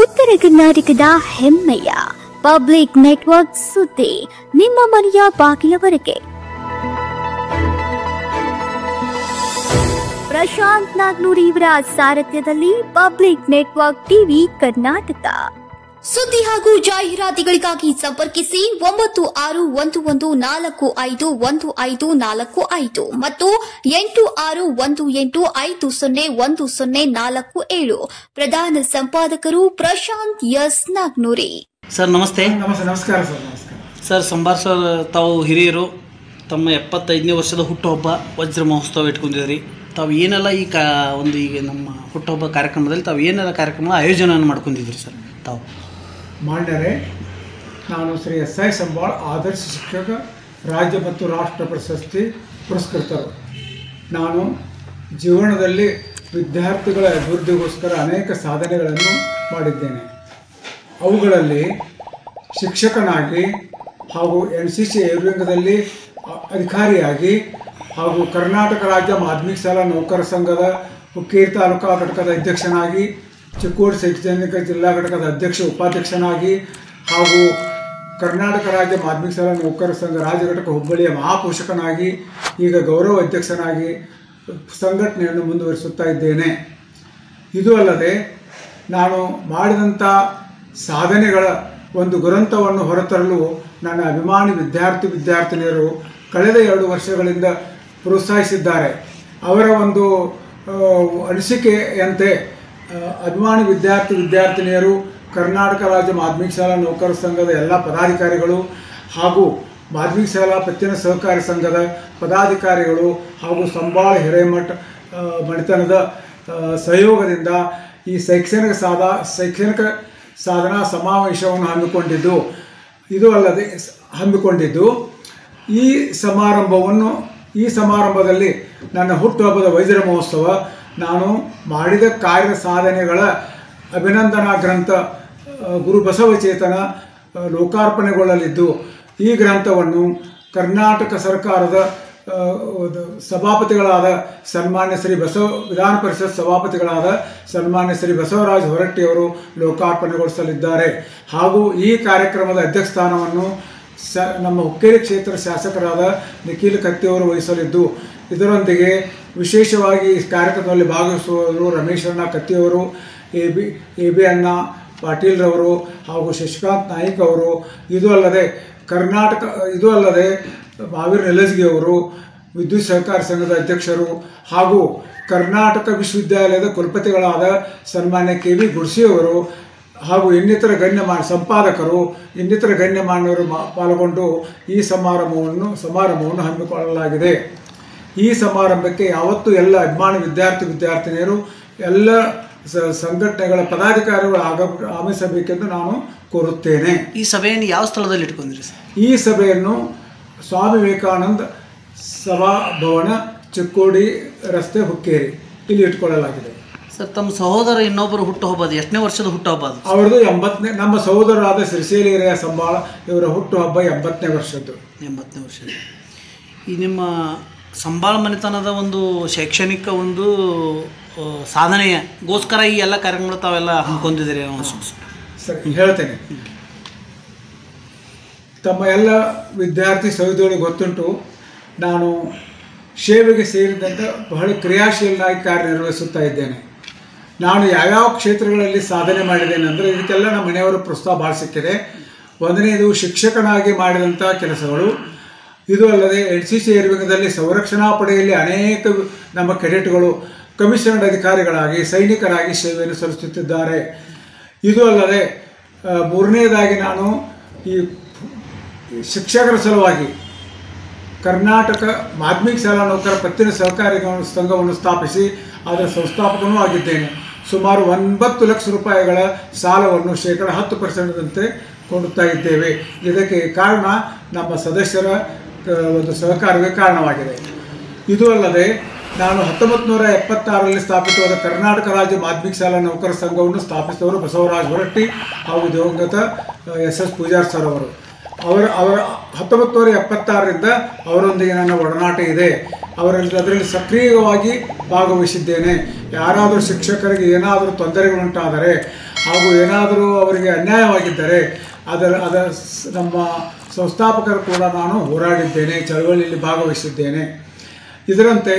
ಉತ್ತರ ಕರ್ನಾಟಕದ ಹೆಮ್ಮೆಯ ಪಬ್ಲಿಕ್ ನೆಟ್ವರ್ಕ್ ಸುದ್ದಿ ನಿಮ್ಮ ಮನೆಯ ಬಾಗಿಲವರೆಗೆ. ಪ್ರಶಾಂತ್ ನಾಗ್ನೂರಿ ಇವರ ಸಾರಥ್ಯದಲ್ಲಿ ಪಬ್ಲಿಕ್ ನೆಟ್ವರ್ಕ್ ಟಿವಿ ಕರ್ನಾಟಕ. ಸುದ್ದಿ ಹಾಗೂ ಜಾಹೀರಾತುಗಳಿಗಾಗಿ ಸಂಪರ್ಕಿಸಿ 9611451545 ಮತ್ತು 8618501047. ಪ್ರಧಾನ ಸಂಪಾದಕರು ಪ್ರಶಾಂತ್ ಎಸ್ ನಾಗ್ನೂರಿ. ಸರ್ ನಮಸ್ತೆ. ನಮಸ್ಕಾರ ಸರ್. ನಮಸ್ಕಾರ ಸರ್. ಸಂಬಾರ್ ಸರ್, ತಾವು ಹಿರಿಯರು, ತಮ್ಮ 75ನೇ ವರ್ಷದ ಹುಟ್ಟುಹಬ್ಬ ವಜ್ರ ಮಹೋತ್ಸವ ಇಟ್ಕೊಂಡಿದ್ರಿ. ತಾವು ಏನೆಲ್ಲ ಈಗ ನಮ್ಮ ಹುಟ್ಟುಹಬ್ಬ ಕಾರ್ಯಕ್ರಮದಲ್ಲಿ ತಾವು ಏನೆಲ್ಲ ಕಾರ್ಯಕ್ರಮ ಆಯೋಜನೆಯನ್ನು ಮಾಡ್ಕೊಂಡಿದ್ರಿ ಸರ್? ತಾವು ಮಾನ್ಯರೇ, ನಾನು ಶ್ರೀ SI ಸಂಬಾಳ್ ಆದರ್ಶ ಶಿಕ್ಷಕ ರಾಜ್ಯ ಮತ್ತು ರಾಷ್ಟ್ರ ಪ್ರಶಸ್ತಿ ಪುರಸ್ಕೃತರು. ನಾನು ಜೀವನದಲ್ಲಿ ವಿದ್ಯಾರ್ಥಿಗಳ ಅಭಿವೃದ್ಧಿಗೋಸ್ಕರ ಅನೇಕ ಸಾಧನೆಗಳನ್ನು ಮಾಡಿದ್ದೇನೆ. ಅವುಗಳಲ್ಲಿ ಶಿಕ್ಷಕನಾಗಿ ಹಾಗೂ NCC ಏರ್ವಿಂಗದಲ್ಲಿ ಅಧಿಕಾರಿಯಾಗಿ ಹಾಗೂ ಕರ್ನಾಟಕ ರಾಜ್ಯ ಮಾಧ್ಯಮಿಕ ಶಾಲಾ ನೌಕರ ಸಂಘದ ಹುಕ್ಕೇರಿ ತಾಲೂಕಾ ಘಟಕದ ಅಧ್ಯಕ್ಷನಾಗಿ, ಚಿಕ್ಕೋಡಿ ಶೈಕ್ಷಣಿಕ ಜಿಲ್ಲಾ ಘಟಕದ ಉಪಾಧ್ಯಕ್ಷನಾಗಿ ಹಾಗೂ ಕರ್ನಾಟಕ ರಾಜ್ಯ ಮಾಧ್ಯಮಿಕ ಶಾಲಾ ನೌಕರ ಸಂಘ ರಾಜ್ಯ ಘಟಕ ಹುಬ್ಬಳ್ಳಿಯ ಮಹಾಪೋಷಕನಾಗಿ ಈಗ ಗೌರವ ಅಧ್ಯಕ್ಷನಾಗಿ ಸಂಘಟನೆಯನ್ನು ಮುಂದುವರಿಸುತ್ತಾ ಇದ್ದೇನೆ. ಇದು ಅಲ್ಲದೆ ನಾನು ಮಾಡಿದಂಥ ಸಾಧನೆಗಳ ಒಂದು ಗ್ರಂಥವನ್ನು ಹೊರತರಲು ನನ್ನ ಅಭಿಮಾನಿ ವಿದ್ಯಾರ್ಥಿನಿಯರು ಕಳೆದ 2 ವರ್ಷಗಳಿಂದ ಪ್ರೋತ್ಸಾಹಿಸಿದ್ದಾರೆ. ಅವರ ಒಂದು ಅನಿಸಿಕೆಯಂತೆ ಅಭಿಮಾನಿ ವಿದ್ಯಾರ್ಥಿನಿಯರು, ಕರ್ನಾಟಕ ರಾಜ್ಯ ಮಾಧ್ಯಮಿಕ ಶಾಲಾ ನೌಕರ ಸಂಘದ ಎಲ್ಲ ಪದಾಧಿಕಾರಿಗಳು ಹಾಗೂ ಮಾಧ್ಯಮಿಕ ಶಾಲಾ ಪತ್ತಿನ ಸಹಕಾರಿ ಸಂಘದ ಪದಾಧಿಕಾರಿಗಳು ಹಾಗೂ ಸಂಬಾಳ ಹಿರೇಮಠ ಮಣಿತನದ ಸಹಯೋಗದಿಂದ ಈ ಶೈಕ್ಷಣಿಕ ಸಾಧನಾ ಸಮಾವೇಶವನ್ನು ಹಮ್ಮಿಕೊಂಡಿದ್ದು ಈ ಸಮಾರಂಭದಲ್ಲಿ ನನ್ನ ಹುಟ್ಟುಹಬ್ಬದ ವಜ್ರ ಮಹೋತ್ಸವ, ನಾನು ಮಾಡಿದ ಕಾರ್ಯ ಸಾಧನೆಗಳ ಅಭಿನಂದನಾ ಗ್ರಂಥ ಗುರು ಬಸವಚೇತನ ಲೋಕಾರ್ಪಣೆಗೊಳ್ಳಲಿದ್ದು, ಈ ಗ್ರಂಥವನ್ನು ಕರ್ನಾಟಕ ಸರ್ಕಾರದ ಸಭಾಪತಿಗಳಾದ ಸನ್ಮಾನ್ಯ ಶ್ರೀ ವಿಧಾನ ಪರಿಷತ್ ಸಭಾಪತಿಗಳಾದ ಸನ್ಮಾನ್ಯ ಶ್ರೀ ಬಸವರಾಜ ಹೊರಟ್ಟಿಯವರು ಲೋಕಾರ್ಪಣೆಗೊಳಿಸಲಿದ್ದಾರೆ. ಹಾಗೂ ಈ ಕಾರ್ಯಕ್ರಮದ ಅಧ್ಯಕ್ಷ ಸ್ಥಾನವನ್ನು ನಮ್ಮ ಹುಕ್ಕೇರಿ ಕ್ಷೇತ್ರ ಶಾಸಕರಾದ ನಿಖಿಲ್ ಕತ್ತಿಯವರು ವಹಿಸಲಿದ್ದು, ಇದರೊಂದಿಗೆ ವಿಶೇಷವಾಗಿ ಈ ಕಾರ್ಯಕ್ರಮದಲ್ಲಿ ಭಾಗವಹಿಸುವವರು ರಮೇಶಣ್ಣ ಕತ್ತಿಯವರು, ಎ ಬಿ ಅಣ್ಣ ಪಾಟೀಲ್ರವರು ಹಾಗೂ ಶಶಿಕಾಂತ್ ನಾಯ್ಕ್ ಅವರು, ಇದು ಅಲ್ಲದೆ ಮಾವೀರ್ ನೆಲಜ್ಗಿಯವರು, ವಿದ್ಯುತ್ ಸಹಕಾರಿ ಸಂಘದ ಅಧ್ಯಕ್ಷರು ಹಾಗೂ ಕರ್ನಾಟಕ ವಿಶ್ವವಿದ್ಯಾಲಯದ ಕುಲಪತಿಗಳಾದ ಸನ್ಮಾನ್ಯ KV ಗುಡ್ಸಿಯವರು ಹಾಗೂ ಇನ್ನಿತರ ಸಂಪಾದಕರು, ಇನ್ನಿತರ ಗಣ್ಯಮಾನ್ಯರು ಪಾಲ್ಗೊಂಡು ಈ ಸಮಾರಂಭವನ್ನು ಹಮ್ಮಿಕೊಳ್ಳಲಾಗಿದೆ. ಈ ಸಮಾರಂಭಕ್ಕೆ ಯಾವತ್ತೂ ಎಲ್ಲ ಅಭಿಮಾನಿ ವಿದ್ಯಾರ್ಥಿನಿಯರು, ಎಲ್ಲ ಸಂಘಟನೆಗಳ ಪದಾಧಿಕಾರಿಗಳು ಆಗಮಿಸಬೇಕೆಂದು ನಾನು ಕೋರುತ್ತೇನೆ. ಈ ಸಭೆಯನ್ನು ಯಾವ ಸ್ಥಳದಲ್ಲಿ ಇಟ್ಕೊಂಡಿರಿ ಸರ್? ಈ ಸಭೆಯನ್ನು ಸ್ವಾಮಿ ವಿವೇಕಾನಂದ ಸಭಾಭವನ, ಚಿಕ್ಕೋಡಿ ರಸ್ತೆ, ಹುಕ್ಕೇರಿ ಇಲ್ಲಿ ಇಟ್ಕೊಳ್ಳಲಾಗಿದೆ. ಸರ್, ತಮ್ಮ ಸಹೋದರ ಇನ್ನೊಬ್ಬರು ಹುಟ್ಟುಹಬ್ಬ ಎಷ್ಟನೇ ವರ್ಷದ ಹುಟ್ಟುಹಬ್ಬ ಅದು? ಅವರದು 80ನೇ. ನಮ್ಮ ಸಹೋದರರಾದ ಶ್ರೀಶೈಲಿ ಹಿರಿಯ ಸಂಬಾಳ ಇವರ ಹುಟ್ಟುಹಬ್ಬ 80ನೇ ವರ್ಷದ್ದು. 80ನೇ ವರ್ಷದ. ಈ ನಿಮ್ಮ ಸಂಬಾಳ ಮನೆತನದ ಒಂದು ಶೈಕ್ಷಣಿಕ ಒಂದು ಸಾಧನೆಗೋಸ್ಕರ ಈ ಎಲ್ಲ ಕಾರ್ಯಕ್ರಮಗಳು ತಾವೆಲ್ಲ ಹಮ್ಮಿಕೊಂಡಿದ್ದೀರಿ? ಸರಿ, ಹೇಳ್ತೇನೆ. ತಮ್ಮ ಎಲ್ಲ ವಿದ್ಯಾರ್ಥಿ ಸಹೋದರರಿಗೆ ಗೊತ್ತುಂಟು, ನಾನು ಸೇವೆಗೆ ಸೇರಿದಂತೆ ಬಹಳ ಕ್ರಿಯಾಶೀಲನಾಗಿ ಕಾರ್ಯನಿರ್ವಹಿಸುತ್ತಾ ಇದ್ದೇನೆ. ನಾನು ಯಾವ್ಯಾವ ಕ್ಷೇತ್ರಗಳಲ್ಲಿ ಸಾಧನೆ ಮಾಡಿದ್ದೇನೆ ಅಂದರೆ ಇದಕ್ಕೆಲ್ಲ ನಮ್ಮ ಮನೆಯವರ ಪ್ರೋತ್ಸಾಹ ಭಾಳ ಸಿಕ್ಕಿದೆ. ಒಂದನೇದು ಶಿಕ್ಷಕನಾಗಿ ಮಾಡಿದಂಥ ಕೆಲಸಗಳು. ಇದು ಅಲ್ಲದೆ NCC ಏರ್ವಿಂಗದಲ್ಲಿ ಸಂರಕ್ಷಣಾ ಪಡೆಯಲ್ಲಿ ಅನೇಕ ನಮ್ಮ ಕೆಡೆಟ್ಗಳು ಕಮಿಷನರ್ಡ್ ಅಧಿಕಾರಿಗಳಾಗಿ, ಸೈನಿಕರಾಗಿ ಸೇವೆಯನ್ನು ಸಲ್ಲಿಸುತ್ತಿದ್ದಾರೆ. ಇದು ಅಲ್ಲದೆ ಮೂರನೇದಾಗಿ ನಾನು ಈ ಶಿಕ್ಷಕರ ಸಲುವಾಗಿ ಕರ್ನಾಟಕ ಮಾಧ್ಯಮಿಕ ಶಾಲಾ ನೌಕರ ಪತ್ತಿನ ಸಹಕಾರಿ ಸಂಘವನ್ನು ಸ್ಥಾಪಿಸಿ ಅದರ ಸಂಸ್ಥಾಪಕನೂ ಆಗಿದ್ದೇನೆ. ಸುಮಾರು 9 ಲಕ್ಷ ರೂಪಾಯಿಗಳ ಸಾಲವನ್ನು 10% ಕೊಡುತ್ತಾ ಇದ್ದೇವೆ. ಇದಕ್ಕೆ ಕಾರಣ ನಮ್ಮ ಸದಸ್ಯರ ಒಂದು ಸಹಕಾರವೇ ಕಾರಣವಾಗಿದೆ. ಇದು ಅಲ್ಲದೆ ನಾನು 1976ರಲ್ಲಿ ಸ್ಥಾಪಿತವಾದ ಕರ್ನಾಟಕ ರಾಜ್ಯ ಮಾಧ್ಯಮಿಕ ಶಾಲಾ ನೌಕರ ಸಂಘವನ್ನು ಸ್ಥಾಪಿಸಿದವರು ಬಸವರಾಜ ಹೊರಟ್ಟಿ ಹಾಗೂ ದಿವಂಗತ SS ಪೂಜಾರ್ ಸರ್ ಅವರು. ಅವರ 1976ರಿಂದ ಅವರೊಂದಿಗೆ ನನ್ನ ಒಡನಾಟ ಇದೆ. ಅದರಲ್ಲಿ ಸಕ್ರಿಯವಾಗಿ ಭಾಗವಹಿಸಿದ್ದೇನೆ. ಯಾರಾದರೂ ಶಿಕ್ಷಕರಿಗೆ ಏನಾದರೂ ತೊಂದರೆಗಳುಂಟಾದರೆ ಹಾಗೂ ಏನಾದರೂ ಅವರಿಗೆ ಅನ್ಯಾಯವಾಗಿದ್ದರೆ ಅದರ ನಮ್ಮ ಸಂಸ್ಥಾಪಕರು ಕೂಡ ನಾನು ಹೋರಾಡಿದ್ದೇನೆ, ಚಳವಳಿಯಲ್ಲಿ ಭಾಗವಹಿಸಿದ್ದೇನೆ. ಇದರಂತೆ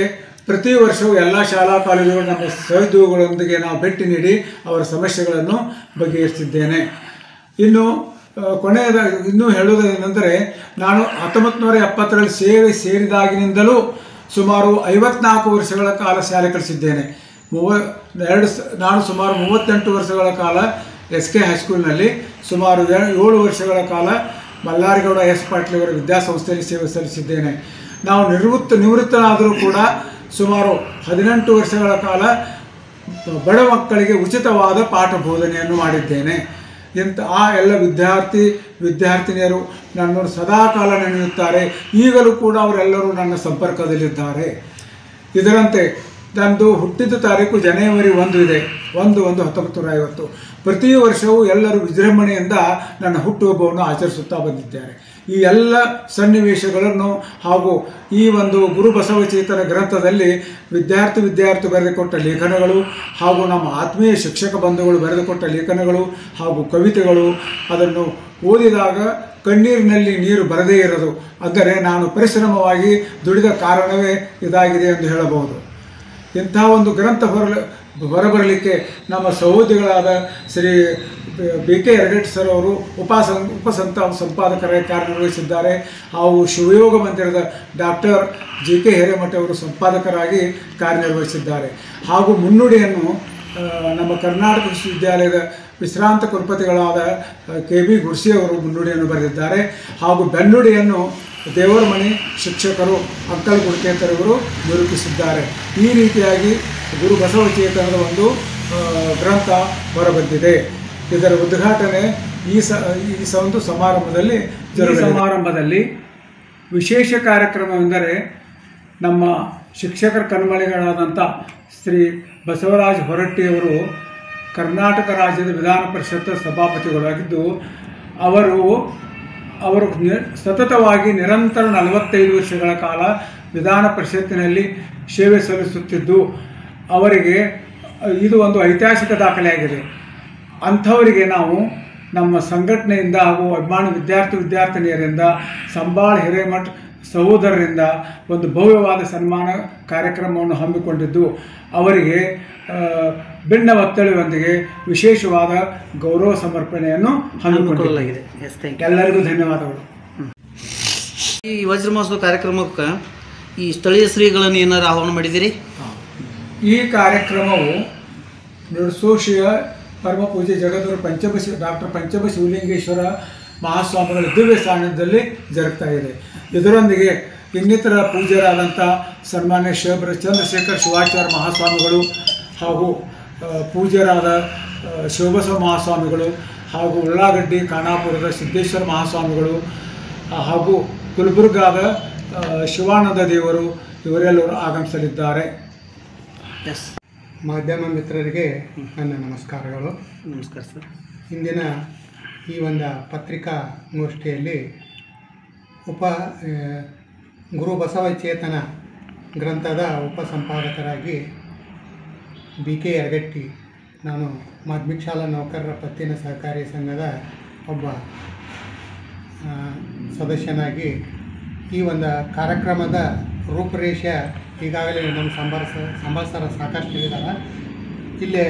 ಪ್ರತಿ ವರ್ಷವೂ ಎಲ್ಲ ಶಾಲಾ ಕಾಲೇಜುಗಳು ನಮ್ಮ ಸಹೋದ್ಯೋಗಿಗಳೊಂದಿಗೆ ನಾವು ಭೇಟಿ ನೀಡಿ ಅವರ ಸಮಸ್ಯೆಗಳನ್ನು ಬಗೆಹರಿಸಿದ್ದೇನೆ. ಇನ್ನು ಇನ್ನೂ ಹೇಳುವುದೇನೆಂದರೆ, ನಾನು 1970ರಲ್ಲಿ ಸೇರಿದಾಗಿನಿಂದಲೂ ಸುಮಾರು 54 ವರ್ಷಗಳ ಕಾಲ ಶಾಲೆ ಕಲಿಸಿದ್ದೇನೆ. ನಾನು ಸುಮಾರು 38 ವರ್ಷಗಳ ಕಾಲ SK ಹೈಸ್ಕೂಲ್ನಲ್ಲಿ, ಸುಮಾರು 7 ವರ್ಷಗಳ ಕಾಲ ಮಲ್ಲಾರಿಗೌಡ ಎಸ್ ಪಾಟೀಲ್ ಅವರ ವಿದ್ಯಾಸಂಸ್ಥೆಯಲ್ಲಿ ಸೇವೆ ಸಲ್ಲಿಸಿದ್ದೇನೆ. ನಾವು ನಿವೃತ್ತನಾದರೂ ಕೂಡ ಸುಮಾರು 18 ವರ್ಷಗಳ ಕಾಲ ಬಡ ಮಕ್ಕಳಿಗೆ ಉಚಿತವಾದ ಪಾಠ ಬೋಧನೆಯನ್ನು ಮಾಡಿದ್ದೇನೆ. ಆ ಎಲ್ಲ ವಿದ್ಯಾರ್ಥಿನಿಯರು ನನ್ನನ್ನು ಸದಾಕಾಲ ನೆನೆಯುತ್ತಾರೆ. ಈಗಲೂ ಕೂಡ ಅವರೆಲ್ಲರೂ ನನ್ನ ಸಂಪರ್ಕದಲ್ಲಿದ್ದಾರೆ. ಇದರಂತೆ ನಂದು ಹುಟ್ಟಿದ ತಾರೀಕು ಜನವರಿ 1 ಇದೆ, 1/1/1950. ಪ್ರತಿ ವರ್ಷವೂ ಎಲ್ಲರೂ ವಿಜೃಂಭಣೆಯಿಂದ ನನ್ನ ಹುಟ್ಟುಹಬ್ಬವನ್ನು ಆಚರಿಸುತ್ತಾ ಬಂದಿದ್ದಾರೆ. ಈ ಎಲ್ಲ ಸನ್ನಿವೇಶಗಳನ್ನು ಹಾಗೂ ಈ ಒಂದು ಗುರು ಬಸವಚೇತನ ಗ್ರಂಥದಲ್ಲಿ ವಿದ್ಯಾರ್ಥಿ ಬರೆದುಕೊಟ್ಟ ಲೇಖನಗಳು ಹಾಗೂ ನಮ್ಮ ಆತ್ಮೀಯ ಶಿಕ್ಷಕ ಬಂಧುಗಳು ಬರೆದುಕೊಟ್ಟ ಲೇಖನಗಳು ಹಾಗೂ ಕವಿತೆಗಳು, ಅದನ್ನು ಓದಿದಾಗ ಕಣ್ಣೀರಿನಲ್ಲಿ ನೀರು ಬರದೇ ಇರೋದು, ಅಂದರೆ ನಾನು ಪರಿಶ್ರಮವಾಗಿ ದುಡಿದ ಕಾರಣವೇ ಇದಾಗಿದೆ ಎಂದು ಹೇಳಬಹುದು. ಇಂಥ ಒಂದು ಗ್ರಂಥ ಹೊರಬರಲಿಕ್ಕೆ ನಮ್ಮ ಸಹೋದ್ಯೋಗಿಗಳಾದ ಶ್ರೀ BK ಯರಗಟ್ಟಿ ಸರ್ ಅವರು ಸಂಪಾದಕರಾಗಿ ಕಾರ್ಯನಿರ್ವಹಿಸಿದ್ದಾರೆ. ಹಾಗೂ ಶಿವಯೋಗ ಮಂದಿರದ ಡಾಕ್ಟರ್ JK ಹಿರೇಮಠ ಅವರು ಸಂಪಾದಕರಾಗಿ ಕಾರ್ಯನಿರ್ವಹಿಸಿದ್ದಾರೆ. ಹಾಗೂ ಮುನ್ನುಡಿಯನ್ನು ನಮ್ಮ ಕರ್ನಾಟಕ ವಿಶ್ವವಿದ್ಯಾಲಯದ ವಿಶ್ರಾಂತ ಕುಲಪತಿಗಳಾದ KB ಗುರ್ಸಿ ಅವರು ಮುನ್ನುಡಿಯನ್ನು ಬರೆದಿದ್ದಾರೆ. ಹಾಗೂ ಬೆನ್ನುಡಿಯನ್ನು ದೇವರಮಣಿ ಶಿಕ್ಷಕರು ಅಂಕಲ್ ಗುಡ್ಕೇತರವರು ನಿರೂಪಿಸಿದ್ದಾರೆ. ಈ ರೀತಿಯಾಗಿ ಗುರು ಬಸವಚೇತನದ ಒಂದು ಗ್ರಂಥ ಹೊರಬಂದಿದೆ. ಇದರ ಉದ್ಘಾಟನೆ ಈ ಒಂದು ಸಮಾರಂಭದಲ್ಲಿ ಸಮಾರಂಭದಲ್ಲಿ ವಿಶೇಷ ಕಾರ್ಯಕ್ರಮವೆಂದರೆ, ನಮ್ಮ ಶಿಕ್ಷಕರ ಕಣ್ಮಣಿಗಳಾದಂಥ ಶ್ರೀ ಬಸವರಾಜ ಹೊರಟ್ಟಿಯವರು ಕರ್ನಾಟಕ ರಾಜ್ಯದ ವಿಧಾನ ಪರಿಷತ್ ಸಭಾಪತಿಗಳಾಗಿದ್ದು, ಅವರು ಸತತವಾಗಿ ನಿರಂತರ 45 ವರ್ಷಗಳ ಕಾಲ ವಿಧಾನ ಪರಿಷತ್ತಿನಲ್ಲಿ ಸೇವೆ ಸಲ್ಲಿಸುತ್ತಿದ್ದು, ಅವರಿಗೆ ಇದು ಒಂದು ಐತಿಹಾಸಿಕ ದಾಖಲೆಯಾಗಿದೆ. ಅಂಥವರಿಗೆ ನಾವು ನಮ್ಮ ಸಂಘಟನೆಯಿಂದ ಹಾಗೂ ಅಭಿಮಾನಿ ವಿದ್ಯಾರ್ಥಿನಿಯರಿಂದ, ಸಂಬಾಳ್ ಹಿರೇಮಠ್ ಸಹೋದರರಿಂದ ಒಂದು ಭವ್ಯವಾದ ಸನ್ಮಾನ ಕಾರ್ಯಕ್ರಮವನ್ನು ಹಮ್ಮಿಕೊಂಡಿದ್ದು, ಅವರಿಗೆ ಭಿನ್ನ ಒತ್ತಡದೊಂದಿಗೆ ವಿಶೇಷವಾದ ಗೌರವ ಸಮರ್ಪಣೆಯನ್ನು ಹಮ್ಮಿಕೊಳ್ಳಲಾಗಿದೆ. ಎಲ್ಲರಿಗೂ ಧನ್ಯವಾದಗಳು. ಈ ವಜ್ರ ಮಹೋತ್ಸವ ಕಾರ್ಯಕ್ರಮಕ್ಕೆ ಈ ಸ್ಥಳೀಯ ಶ್ರೀಗಳನ್ನು ಏನಾರು ಆಹ್ವಾನ ಮಾಡಿದ್ದೀರಿ? ಈ ಕಾರ್ಯಕ್ರಮವು ನಿರ್ಸೋಷಿಯ ಪರಮ ಪೂಜೆ ಜಗದ್ಗುರು ಡಾಕ್ಟರ್ ಪಂಚಮ ಶಿವಲಿಂಗೇಶ್ವರ ಮಹಾಸ್ವಾಮಿಗಳ ದಿವ್ಯ ಸಾನ್ನಿಧ್ಯದಲ್ಲಿ ಜರುಗ್ತಾ ಇದೆ. ಇದರೊಂದಿಗೆ ಇನ್ನಿತರ ಪೂಜ್ಯರಾದಂಥ ಸನ್ಮಾನ್ಯ ಚಂದ್ರಶೇಖರ್ ಶಿವಾಚಾರ್ಯ ಮಹಾಸ್ವಾಮಿಗಳು ಹಾಗೂ ಪೂಜ್ಯರಾದ ಶಿವಬಸವ ಮಹಾಸ್ವಾಮಿಗಳು ಹಾಗೂ ಉಳ್ಳಾಗಡ್ಡಿ ಖಾನಾಪುರದ ಸಿದ್ದೇಶ್ವರ ಮಹಾಸ್ವಾಮಿಗಳು ಹಾಗೂ ಗುಲ್ಬರ್ಗಾದ ಶಿವಾನಂದ ದೇವರು ಇವರೆಲ್ಲರೂ ಆಗಮಿಸಲಿದ್ದಾರೆ. ಮಾಧ್ಯಮ ಮಿತ್ರರಿಗೆ ನನ್ನ ನಮಸ್ಕಾರಗಳು. ನಮಸ್ಕಾರ ಸರ್. ಇಂದಿನ ಈ ಒಂದು ಪತ್ರಿಕಾಗೋಷ್ಠಿಯಲ್ಲಿ ಗುರು ಬಸವಚೇತನ ಗ್ರಂಥದ ಉಪಸಂಪಾದಕರಾಗಿ BK ಯರಗಟ್ಟಿ, ನಾನು ಮಾಧ್ಯಮಿಕ ಶಾಲಾ ನೌಕರರ ಪತ್ತಿನ ಸಹಕಾರಿ ಸಂಘದ ಒಬ್ಬ ಸದಸ್ಯನಾಗಿ ಈ ಒಂದು ಕಾರ್ಯಕ್ರಮದ ರೂಪುರೇಷೆ ಈಗಾಗಲೇ ನಮ್ಮ ಸಂಬಾಳ್ಸರ ಸಾಕಷ್ಟು ಹೇಳಿದ್ದಾರೆ. ಇಲ್ಲಿ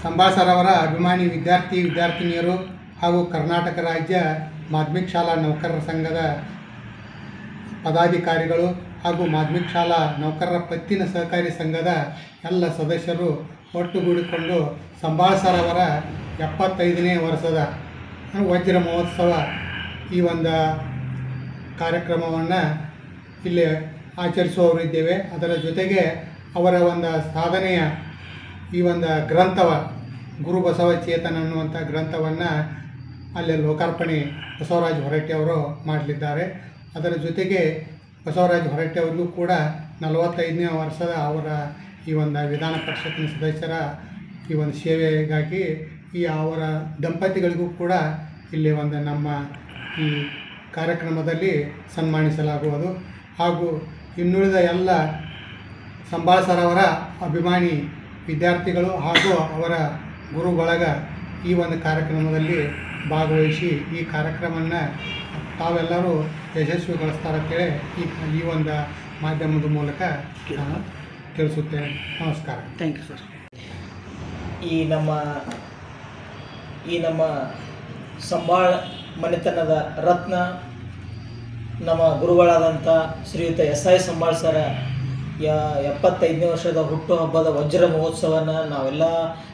ಸಂಬಾಳ್ಸರವರ ಅಭಿಮಾನಿ ವಿದ್ಯಾರ್ಥಿನಿಯರು ಹಾಗೂ ಕರ್ನಾಟಕ ರಾಜ್ಯ ಮಾಧ್ಯಮಿಕ ಶಾಲಾ ನೌಕರರ ಸಂಘದ ಪದಾಧಿಕಾರಿಗಳು ಹಾಗೂ ಮಾಧ್ಯಮಿಕ ಶಾಲಾ ನೌಕರರ ಪತ್ತಿನ ಸಹಕಾರಿ ಸಂಘದ ಎಲ್ಲ ಸದಸ್ಯರು ಒಟ್ಟುಗೂಡಿಕೊಂಡು ಸಂಬಾಳ್ಸರವರ 75ನೇ ವರ್ಷದ ವಜ್ರ ಮಹೋತ್ಸವ ಈ ಒಂದು ಕಾರ್ಯಕ್ರಮವನ್ನು ಇಲ್ಲಿ ಆಚರಿಸುವವರಿದ್ದೇವೆ. ಅದರ ಜೊತೆಗೆ ಅವರ ಒಂದು ಸಾಧನೆಯ ಈ ಒಂದು ಗ್ರಂಥವ ಗುರು ಬಸವಚೇತನ ಅನ್ನುವಂಥ ಗ್ರಂಥವನ್ನು ಅಲ್ಲಿ ಲೋಕಾರ್ಪಣೆ ಬಸವರಾಜ ಹೊರಟ್ಟಿ ಅವರು ಮಾಡಲಿದ್ದಾರೆ. ಅದರ ಜೊತೆಗೆ ಬಸವರಾಜ ಹೊರಟ್ಟಿ ಅವರಿಗೂ ಕೂಡ 45ನೇ ವರ್ಷದ ಅವರ ಈ ಒಂದು ವಿಧಾನ ಪರಿಷತ್ತಿನ ಸದಸ್ಯರ ಈ ಒಂದು ಸೇವೆಗಾಗಿ ಅವರ ದಂಪತಿಗಳಿಗೂ ಕೂಡ ಇಲ್ಲಿ ಒಂದು ನಮ್ಮ ಈ ಕಾರ್ಯಕ್ರಮದಲ್ಲಿ ಸನ್ಮಾನಿಸಲಾಗುವುದು. ಹಾಗೂ ಇನ್ನುಳಿದ ಎಲ್ಲ ಸಂಬಾಳ್ಸರವರ ಅಭಿಮಾನಿ ವಿದ್ಯಾರ್ಥಿಗಳು ಹಾಗೂ ಅವರ ಗುರು ಬಳಗ ಈ ಒಂದು ಕಾರ್ಯಕ್ರಮದಲ್ಲಿ ಭಾಗವಹಿಸಿ ಈ ಕಾರ್ಯಕ್ರಮವನ್ನು ತಾವೆಲ್ಲರೂ ಯಶಸ್ವಿಗೊಳಿಸ್ತಾರಂತೇಳಿ ಈ ಒಂದು ಮಾಧ್ಯಮದ ಮೂಲಕ ನಾನು ತಿಳಿಸುತ್ತೇನೆ. ನಮಸ್ಕಾರ. Thank you sir. ಈ ನಮ್ಮ ಸಂಬಾಳ ಮನೆತನದ ರತ್ನ ನಮ್ಮ ಗುರುಗಳಾದಂಥ ಶ್ರೀಯುತ SI ಸಂಬಾಳ್ ಸರ 75ನೇ ವರ್ಷದ ಹುಟ್ಟುಹಬ್ಬದ ವಜ್ರ ಮಹೋತ್ಸವನ ನಾವೆಲ್ಲ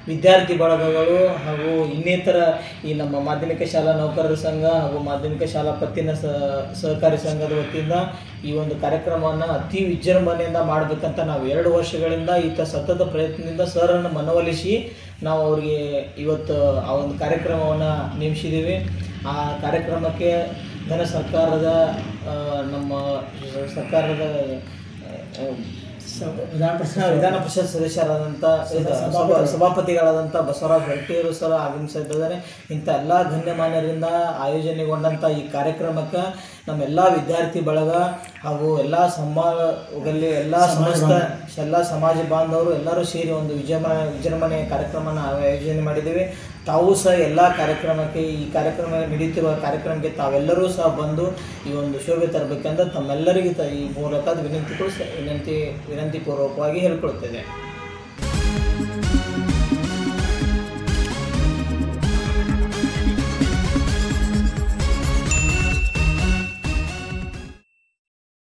ವಿದ್ಯಾರ್ಥಿ ಬಳಗಗಳು ಹಾಗೂ ಇನ್ನಿತರ ಈ ನಮ್ಮ ಮಾಧ್ಯಮಿಕ ಶಾಲಾ ನೌಕರರ ಸಂಘ ಹಾಗೂ ಮಾಧ್ಯಮಿಕ ಶಾಲಾ ಪತ್ತಿನ ಸಹಕಾರಿ ಸಂಘದ ವತಿಯಿಂದ ಈ ಒಂದು ಕಾರ್ಯಕ್ರಮವನ್ನು ಅತಿ ವಿಜೃಂಭಣೆಯಿಂದ ಮಾಡಬೇಕಂತ ನಾವು 2 ವರ್ಷಗಳಿಂದ ಸತತ ಪ್ರಯತ್ನದಿಂದ ಸರನ್ನು ಮನವೊಲಿಸಿ ನಾವು ಅವರಿಗೆ ಇವತ್ತು ಆ ಒಂದು ಕಾರ್ಯಕ್ರಮವನ್ನು ನೇಮಿಸಿದ್ದೀವಿ. ಆ ಕಾರ್ಯಕ್ರಮಕ್ಕೆ ನಮ್ಮ ಸರ್ಕಾರದ ವಿಧಾನ ಪರಿಷತ್ ಸದಸ್ಯರಾದಂಥ ಸಭಾಪತಿಗಳಾದಂಥ ಬಸವರಾಜ ಹೊರಟ್ಟಿಯವರು ಸರ್ ಆಗಮಿಸಿದ್ದಾರೆ. ಇಂಥ ಎಲ್ಲ ಗಣ್ಯಮಾನ್ಯರಿಂದ ಆಯೋಜನೆಗೊಂಡಂಥ ಈ ಕಾರ್ಯಕ್ರಮಕ್ಕೆ ನಮ್ಮೆಲ್ಲ ವಿದ್ಯಾರ್ಥಿ ಬಳಗ ಹಾಗೂ ಎಲ್ಲ ಎಲ್ಲ ಸಮಾಜ ಬಾಂಧವರು ಎಲ್ಲರೂ ಸೇರಿ ಒಂದು ವಿಜೃಂಭಣೆಯ ಕಾರ್ಯಕ್ರಮನ ಆಯೋಜನೆ ಮಾಡಿದ್ದೀವಿ. ತಾವು ಸಹ ಎಲ್ಲ ಕಾರ್ಯಕ್ರಮಕ್ಕೆ ಈ ಕಾರ್ಯಕ್ರಮ ನಡೀತಿರುವ ಕಾರ್ಯಕ್ರಮಕ್ಕೆ ತಾವೆಲ್ಲರೂ ಸಹ ಬಂದು ಈ ಒಂದು ಶೋಭೆ ತರಬೇಕೆಂದು ತಮ್ಮೆಲ್ಲರಿಗೂ ಈ ಮೂಲಕ ವಿನಂತಿಪೂರ್ವಕವಾಗಿ ಹೇಳಿಕೊಳ್ಳುತ್ತೇನೆ.